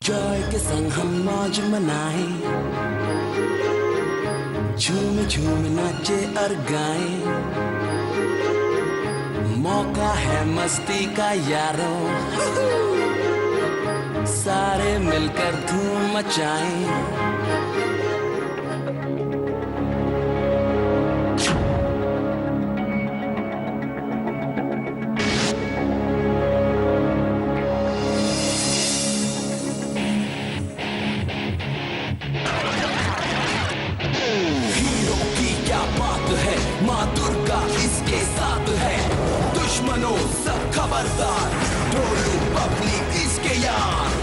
Joy के संग हम मौज मनाए, झूम झूम नाचे और गाए। मौका है मस्ती का यारों, सारे मिलकर धूम मचाएं। माँ दुर्गा इसके साथ है, दुश्मनों सब खबरदार, ढोलू पब्लिक इसके यार।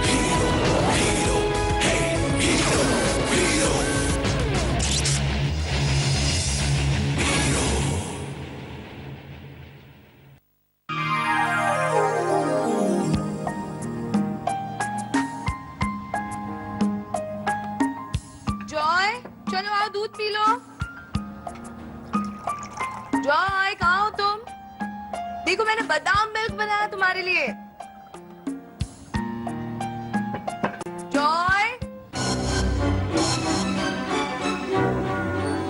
हीरो हीरो हे हीरो हीरो चलो आओ दूध पी लो। जॉय कहाँ हो तुम? देखो मैंने बादाम मिल्क बनाया तुम्हारे लिए। जॉय।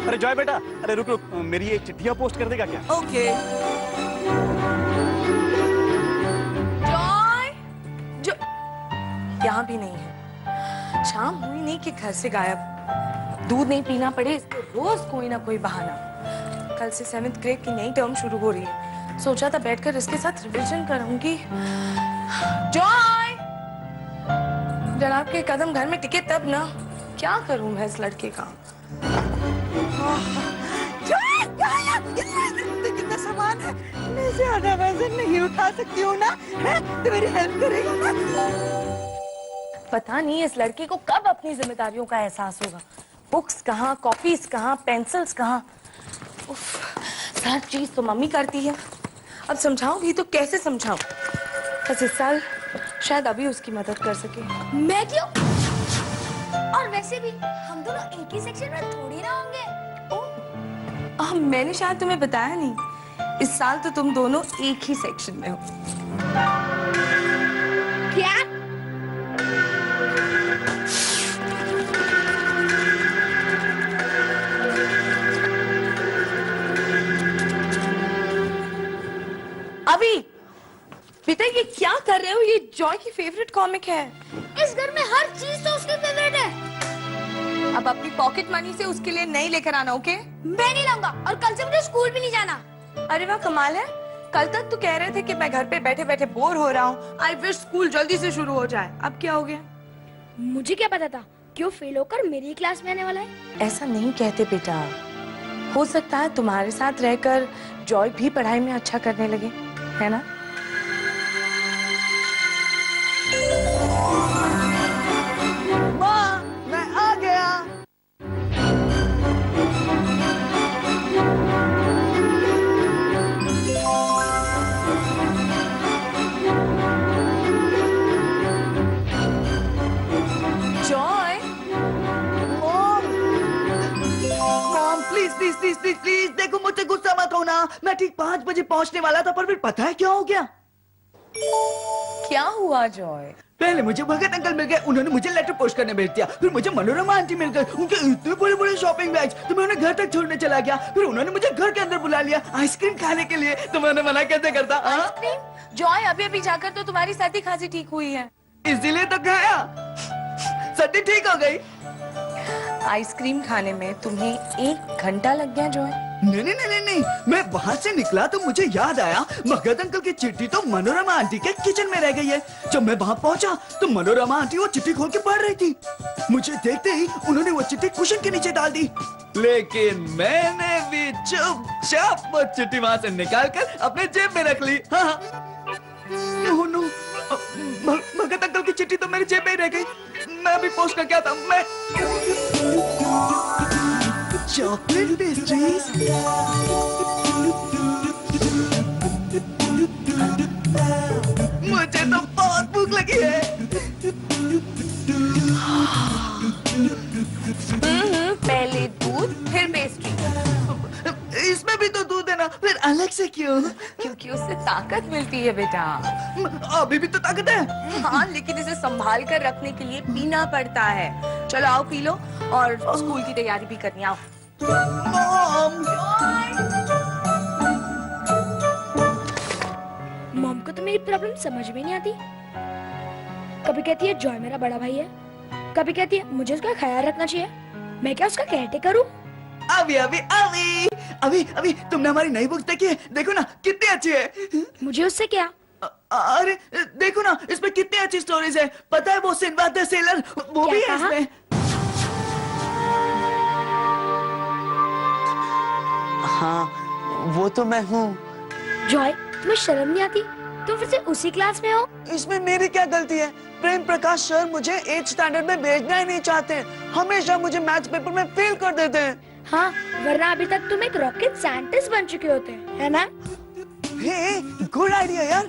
अरे जॉय बेटा, अरे रुक रुक, मेरी एक चिट्ठियां पोस्ट कर देगा क्या? ओके। जॉय जो यहाँ भी नहीं है, शाम हुई नहीं कि घर से गायब। दूध नहीं पीना पड़े इसको रोज कोई ना कोई बहाना। कल से 7th ग्रेड की नई टर्म शुरू हो रही है, सोचा था बैठकर इसके साथ रिविजन करूंगी। जॉय, जनाब के कदम घर में टिके तब ना, क्या करूं मैं इस लड़के का। कितना सामान है, मैं ज्यादा वजन नहीं उठा सकती हूँ ना, है? तो मेरी हेल्प करेगा ना? पता नहीं इस लड़के को कब अपनी जिम्मेदारियों का एहसास होगा। बुक्स कहाँ, कॉपीज कहाँ, पेंसिल्स कहाँ। हर चीज तो मम्मी करती है, अब समझाऊंगी तो कैसे समझाऊं। बस इस साल शायद अभी उसकी मदद कर सके। मैं क्यों? और वैसे भी हम दोनों एक ही सेक्शन में थोड़ी ना होंगे। मैंने शायद तुम्हें बताया नहीं, इस साल तो तुम दोनों एक ही सेक्शन में हो। क्या? अभी बेटा ये क्या कर रहे हो? ये जॉय की फेवरेट कॉमिक है। इस घर में हर चीज तो उसकी फेवरेट है। अब अपनी पॉकेट मनी से उसके लिए नहीं लेकर आना, ओके? मैं नहीं लाऊंगा, और कल से मुझे स्कूल भी नहीं जाना। अरे वाह, कमाल है। कल तक तो कह रहे थे कि मैं घर पे बैठे बैठे बोर हो रहा हूँ, आई विश स्कूल जल्दी से शुरू हो जाए। अब क्या हो गया? मुझे क्या पता था क्यों फेल होकर मेरी क्लास में आने वाला है। ऐसा नहीं कहते बेटा, हो सकता है तुम्हारे साथ रहकर जॉय भी पढ़ाई में अच्छा करने लगे, है ना? माँ, मैं आ गया। Joy, mom please please please please please, देखो मुझसे गुस्सा मत होना। मैं ठीक 5 बजे पहुंचने वाला था, पर फिर पता है क्या हो गया? क्या हुआ जॉय? पहले मुझे भगत अंकल मिल गए, उन्होंने मुझे लेटर पोस्ट करने भेज दिया। फिर मुझे मनोरमा आंटी मिल गए, उनके इतने बड़े बड़े शॉपिंग बैग्स, तो मैं उन्हें घर तक छोड़ने चला गया। फिर उन्होंने मुझे घर के अंदर बुला लिया आइसक्रीम खाने के लिए, तो मैंने मना कैसे करता? आइसक्रीम? जॉय अभी अभी जाकर तो तुम्हारी सर्दी खांसी ठीक हुई है, इसीलिए तो खाया, सर्दी ठीक हो गई। आइसक्रीम खाने में तुम्हें 1 घंटा लग गया जॉय? नहीं नहीं नहीं नहीं, मैं वहाँ से निकला तो मुझे याद आया भगत अंकल की चिट्ठी तो मनोरमा आंटी के किचन में रह गई है। जब मैं वहाँ पहुँचा तो मनोरमा आंटी वो चिट्ठी खोल के पढ़ रही थी। मुझे देखते ही उन्होंने वो चिट्ठी कुशन के नीचे डाल दी, लेकिन मैंने भी चुपचाप वो चिट्ठी वहाँ से निकाल कर अपने जेब में रख ली। हाँ नो, भगत अंकल की चिट्ठी तो मेरी जेब में ही रह गई। मैं भी पोस्ट कर गया था। मैं चॉकलेट पेस्ट्रीज, मुझे तो बहुत भूख लगी है। पहले दूध फिर पेस्ट्री। इसमें भी अभी तो दूध है ना, फिर अलग से क्यों? क्योंकि उससे ताकत मिलती है बेटा। अभी भी तो ताकत है। हाँ, लेकिन इसे संभाल कर रखने के लिए पीना पड़ता है। चलो आओ पी लो, और स्कूल की तैयारी भी करनी। आओ। मॉम को तो मेरी प्रॉब्लम समझ में नहीं आती। कभी कहती है जॉय मेरा बड़ा भाई है, कभी कहती है मुझे उसका ख्याल रखना चाहिए। मैं क्या उसका केयरटेकर हूँ? अभी अभी अभी अभी अभी तुमने हमारी नई बुक देखी है? देखो ना कितनी अच्छी है। मुझे उससे क्या? अरे देखो ना, इसमें कितनी अच्छी स्टोरीज है। पता है वो सिंबाद द सेलर, वो क्या भी है कहा? इसमें। हाँ, वो तो मैं हूँ। जॉय, तुम्हें शर्म नहीं आती? तुम फिर से उसी क्लास में हो। इसमें मेरी क्या गलती है? प्रेम प्रकाश सर मुझे 8th स्टैंडर्ड में भेजना ही नहीं चाहते। हमेशा मुझे मैथ्स पेपर में फेल कर देते हैं। हाँ, वरना अभी तक तुम एक रॉकेट साइंटिस्ट बन चुके होते, है ना? हे, गुड आइडिया यार।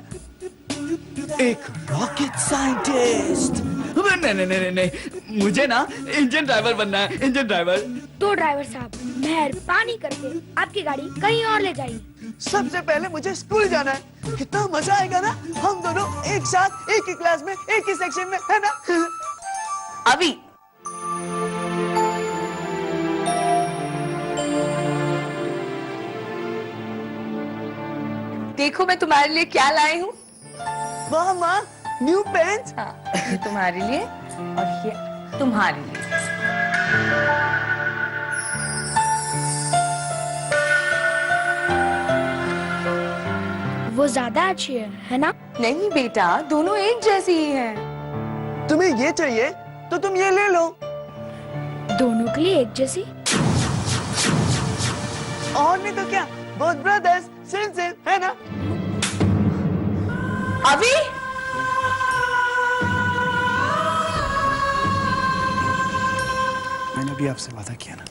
एक रॉकेट साइंटिस्ट। नहीं नहीं नहीं नहीं, मुझे ना इंजन ड्राइवर बनना है, इंजन ड्राइवर। तो ड्राइवर साहब, मेहरबानी करके आपकी गाड़ी कहीं और ले जाइए। सबसे पहले मुझे स्कूल जाना है। कितना मजा आएगा ना, हम दोनों एक साथ एक ही क्लास में एक ही सेक्शन में, है ना? अभी देखो मैं तुम्हारे लिए क्या लाई हूँ। वाह माँ, न्यू पेन्स। हाँ, ये तुम्हारे लिए और ये तुम्हारे लिए। वो ज्यादा अच्छी है ना? नहीं बेटा, दोनों एक जैसी ही हैं। तुम्हें ये चाहिए तो तुम ये ले लो। दोनों के लिए एक जैसी? और नहीं तो क्या, बोथ ब्रदर्स सेम सेम, है ना? अभी मैंने भी आपसे वादा किया ना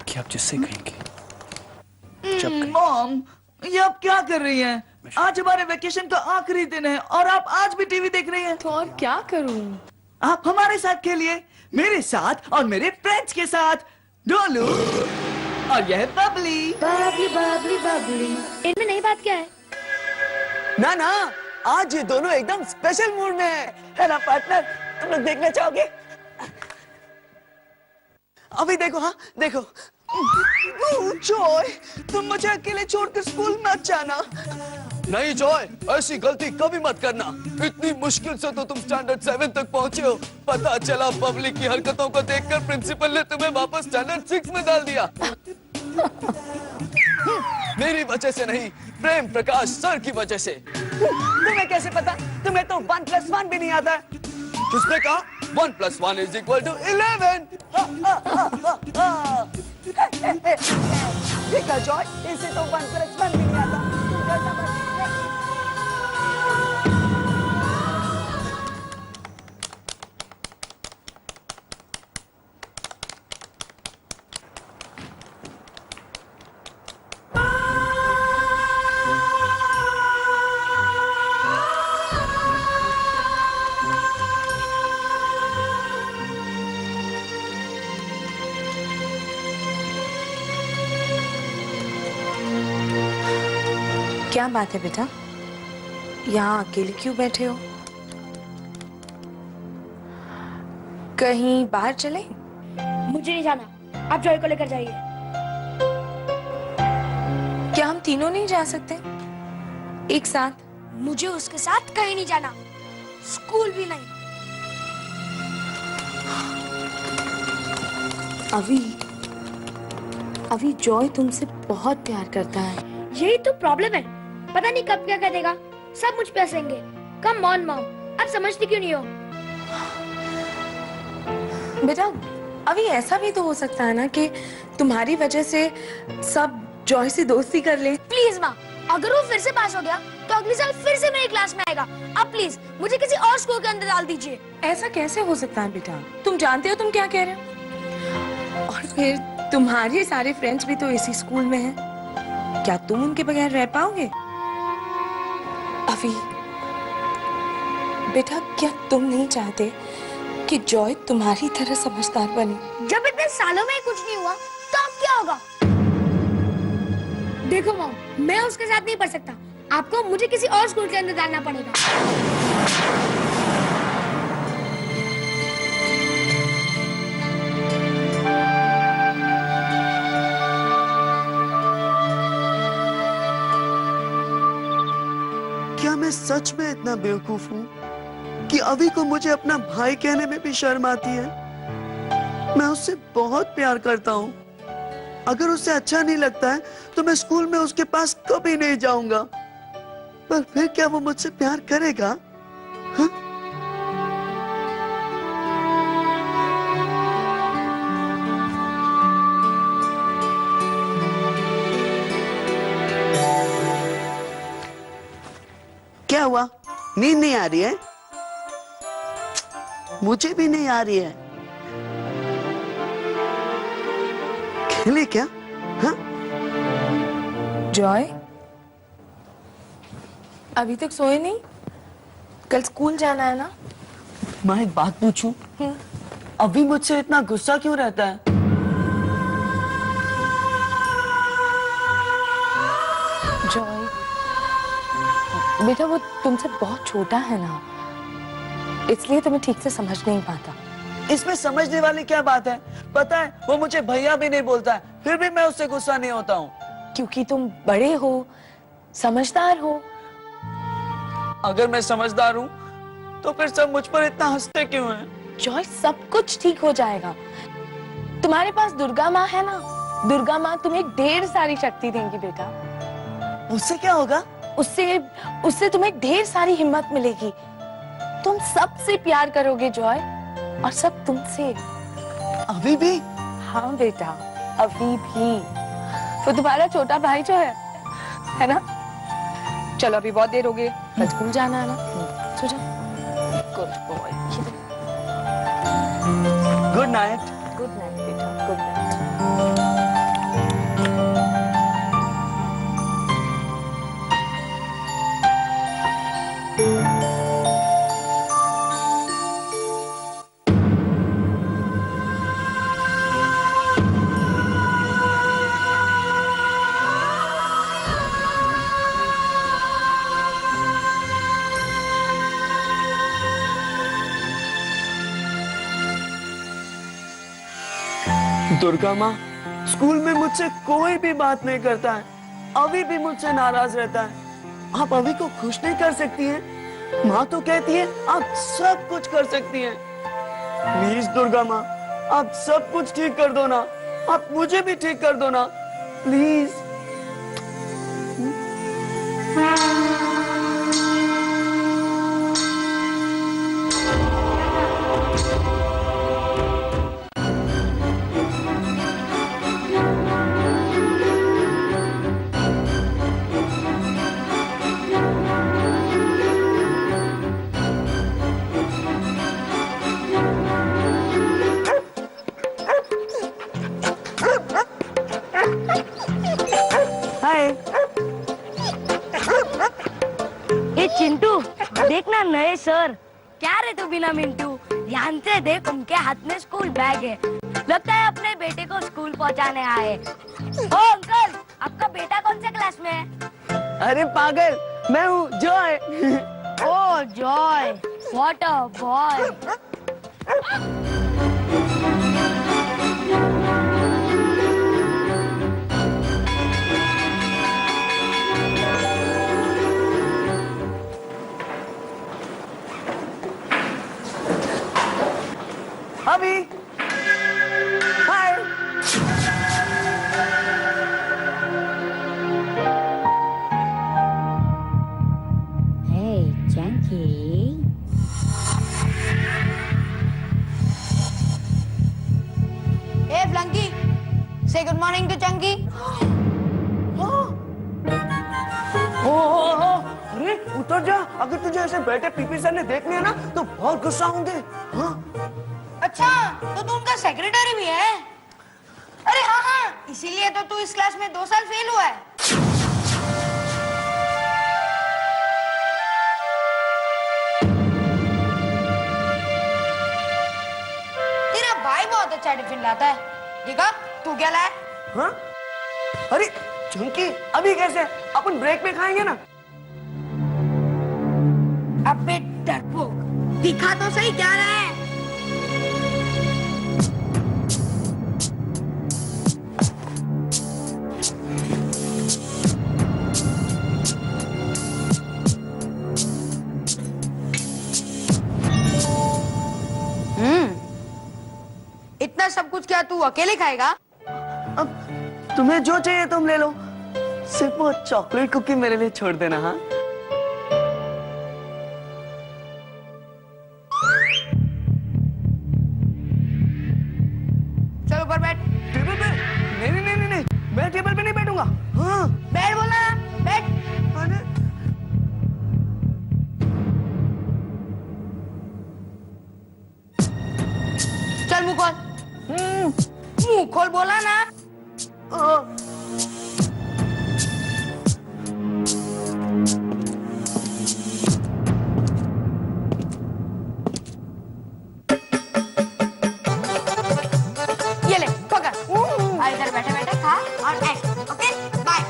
कि आप जिससे कहेंगे जब कहें। मॉम, ये आप क्या कर रही हैं? आज हमारे वेकेशन का आखिरी दिन है और आप आज भी टीवी देख रही हैं। तो और क्या करूं? आप हमारे साथ खेलिए, मेरे साथ और मेरे फ्रेंड्स के साथ। डोलू और यह बबली। बबली बबली बबली। इनमें नई बात क्या है? ना ना, आज ये दोनों एकदम स्पेशल मूड में है ना पार्टनर? तुम लोग देखना चाहोगे? अभी देखो, हाँ देखो। जॉय, तुम मुझे अकेले छोड़कर स्कूल मत जाना। नहीं जॉय, ऐसी गलती कभी मत करना। इतनी मुश्किल से तो तुम स्टैंडर्ड 7 तक पहुंचे हो। पता चला पब्लिक की हरकतों को देखकर प्रिंसिपल ने तुम्हें वापस स्टैंडर्ड 6 में डाल दिया। मेरी वजह से नहीं, प्रेम प्रकाश सर की वजह से। तुम्हें कैसे पता? तुम्हें तो 1+1 भी नहीं आता है। किसने कहा 1+1 is equal to 11? देखा जॉय, इसे तो 1+1 भी नहीं आता। तुम कैसा बन- क्या बात है बेटा, यहाँ अकेले क्यों बैठे हो? कहीं बाहर चले? मुझे नहीं जाना, आप जॉय को लेकर जाइए। क्या हम तीनों नहीं जा सकते एक साथ? मुझे उसके साथ कहीं नहीं जाना, स्कूल भी नहीं। अभी जॉय तुमसे बहुत प्यार करता है। यही तो प्रॉब्लम है, पता नहीं कब क्या कर देगा। सब मुझ पे हंसेंगे। कम ऑन मॉम, आप समझती क्यों नहीं हो? बेटा, अभी ऐसा भी तो हो सकता है ना कि तुम्हारी वजह से सब जॉय से दोस्ती कर ले। प्लीज माँ, अगर वो फिर से पास हो गया तो अगले साल फिर से मेरी क्लास में आएगा। अब प्लीज मुझे किसी और स्कूल के अंदर डाल दीजिए। ऐसा कैसे हो सकता है बेटा? तुम जानते हो तुम क्या कह रहे हो? और फिर तुम्हारे सारे फ्रेंड्स भी तो इसी स्कूल में हैं। क्या तुम उनके बगैर रह पाओगे? अभी बेटा, क्या तुम नहीं चाहते कि जॉय तुम्हारी तरह समझदार बने? जब इतने सालों में कुछ नहीं हुआ तो अब क्या होगा? मैं उसके साथ नहीं पढ़ सकता। आपको मुझे किसी और स्कूल के अंदर डालना पड़ेगा। क्या मैं सच में इतना बेवकूफ हूँ कि अभी को मुझे अपना भाई कहने में भी शर्म आती है? मैं उससे बहुत प्यार करता हूँ। अगर उसे अच्छा नहीं लगता है तो मैं स्कूल में उसके पास कभी नहीं जाऊंगा। पर फिर क्या वो मुझसे प्यार करेगा? हाँ? क्या हुआ? नींद नहीं आ रही है? मुझे भी नहीं आ रही है। खेले क्या? हाँ? जॉय, अभी तक सोए नहीं? कल स्कूल जाना है ना? मैं एक बात पूछूं? अभी मुझसे इतना गुस्सा क्यों रहता है? जॉय, बेटा वो तुमसे बहुत छोटा है ना, इसलिए तुम्हें ठीक से समझ नहीं पाता। इसमें समझने वाली क्या बात है? पता है वो मुझे भैया भी नहीं बोलता है, फिर भी मैं उससे गुस्सा नहीं होता हूँ। क्योंकि तुम बड़े हो, समझदार हो। अगर मैं समझदार हूँ तो फिर सब मुझ पर इतना हंसते क्यों हैं? जॉय, सब कुछ ठीक हो जाएगा। तुम्हारे पास दुर्गा माँ है ना, दुर्गा माँ तुम्हें ढेर सारी शक्ति देंगी बेटा। उससे क्या होगा? उससे तुम्हें ढेर सारी हिम्मत मिलेगी। तुम सबसे प्यार करोगे जॉय, और सब तुमसे। अभी भी? हाँ बेटा, अभी भी। वो तुम्हारा छोटा भाई जो है ना? चलो अभी बहुत देर हो गई, कल स्कूल जाना है ना, सो जा। Good boy. Good night. Good night बेटा, गुड नाइट। दुर्गा माँ, स्कूल में मुझसे कोई भी बात नहीं करता है, अभी भी मुझसे नाराज रहता है। आप अभी को खुश नहीं कर सकती हैं? माँ तो कहती है आप सब कुछ कर सकती हैं। प्लीज दुर्गा माँ, आप सब कुछ ठीक कर दो ना, आप मुझे भी ठीक कर दो ना, प्लीज। हाय। ए चिंटू, देखना नए सर। क्या रे तू बिना मिंटू? ध्यान से देख, उनके हाथ में स्कूल बैग है। लगता है अपने बेटे को स्कूल पहुंचाने आए। ओ अंकल, आपका बेटा कौन से क्लास में है? अरे पागल, मैं हूँ Joy. Oh Joy, what a boy. अभी hi. Hey, Chunky. Hey, Flunky. Say good morning to Chunky. अरे उतर जा, अगर तुझे ऐसे बैठे पीपी सर ने देख लिया ना तो बहुत गुस्सा होंगे। हाँ? अच्छा, तो तू उनका सेक्रेटरी भी है? अरे हाँ हाँ, इसीलिए तो तू इस क्लास में 2 साल फेल हुआ है। तेरा भाई बहुत अच्छा टिफिन लाता है। देखा, तू क्या लाया? हाँ? अरे चंकी, अभी कैसे? अपन ब्रेक में खाएंगे ना। अबे डरपोक, दिखा तो सही क्या रहा है। इतना सब कुछ क्या तू अकेले खाएगा? अब तुम्हें जो चाहिए तुम ले लो, सिर्फ वो चॉकलेट कुकी मेरे लिए छोड़ देना। हाँ, चल ऊपर बैठ। टेबल पे? नहीं, मैं टेबल पे नहीं बैठूंगा। हाँ, बैठ बोला ना, बैठ। अरे चल मुंह खोल। मुंह खोल बोला ना। ये ले पकड़। इधर बैठे बैठे खा और ऐश। Okay bye.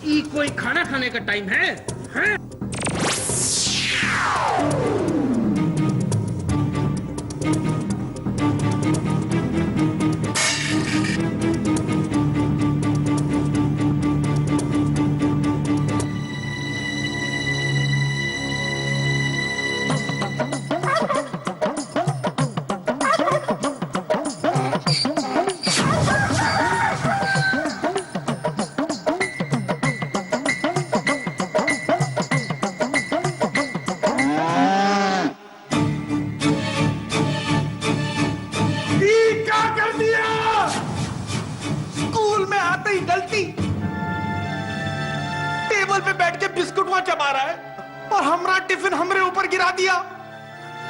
ये कोई खाना खाने का टाइम है? हैं? टेबल पे बैठ के बिस्कुट वहां चबा रहा है और हमारा टिफिन हमरे ऊपर गिरा दिया।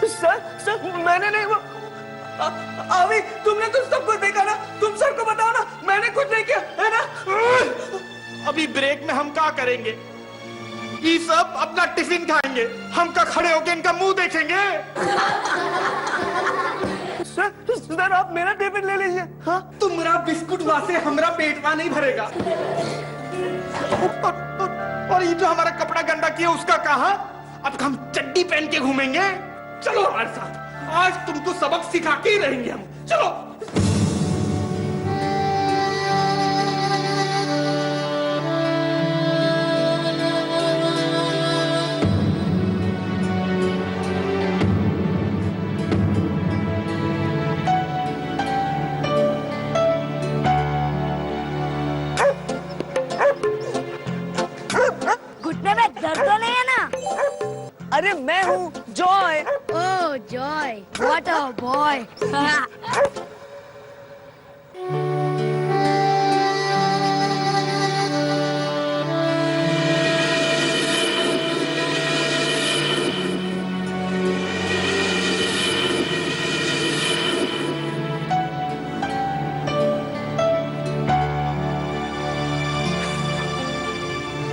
सर मैंने नहीं। अभी तुमने तो सब कुछ देखा ना, तुम सर को बताओ ना, मैंने कुछ नहीं किया है ना। अभी ब्रेक में हम क्या करेंगे? ये सब अपना टिफिन खाएंगे, हम का खड़े होके इनका मुंह देखेंगे। सर आप मेरा टिफिन ले लीजिए। हाँ, तुम्हारा बिस्कुट वहां से हमारा पेट वहां नहीं भरेगा। और ये जो हमारा कपड़ा गंदा किया उसका कहा? अब हम चड्डी पहन के घूमेंगे। चलो हमारे साथ, आज तुमको सबक सिखा के ही रहेंगे हम। चलो। घुटने में दर्द तो नहीं है ना? अरे मैं हूँ Joy. Oh Joy, what a boy.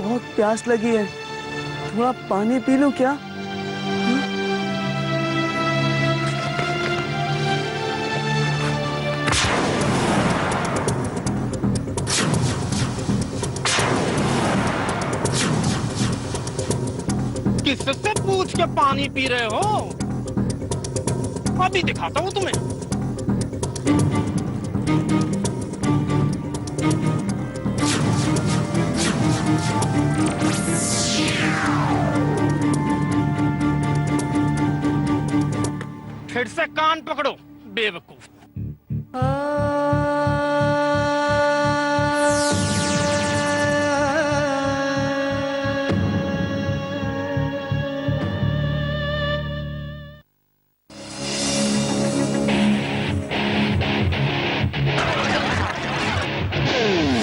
बहुत प्यास लगी है, थोड़ा पानी पी लूं क्या? किससे पूछ के पानी पी रहे हो? अभी दिखाता हूँ तुम्हें। फिर से कान पकड़ो बेवकूफ।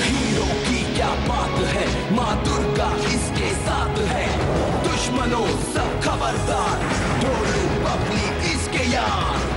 हीरो की क्या बात है, माँ दुर्गा दुर्गा इसके साथ है, दुश्मनों सब खबरदार, ढोलू बबली इसके यार।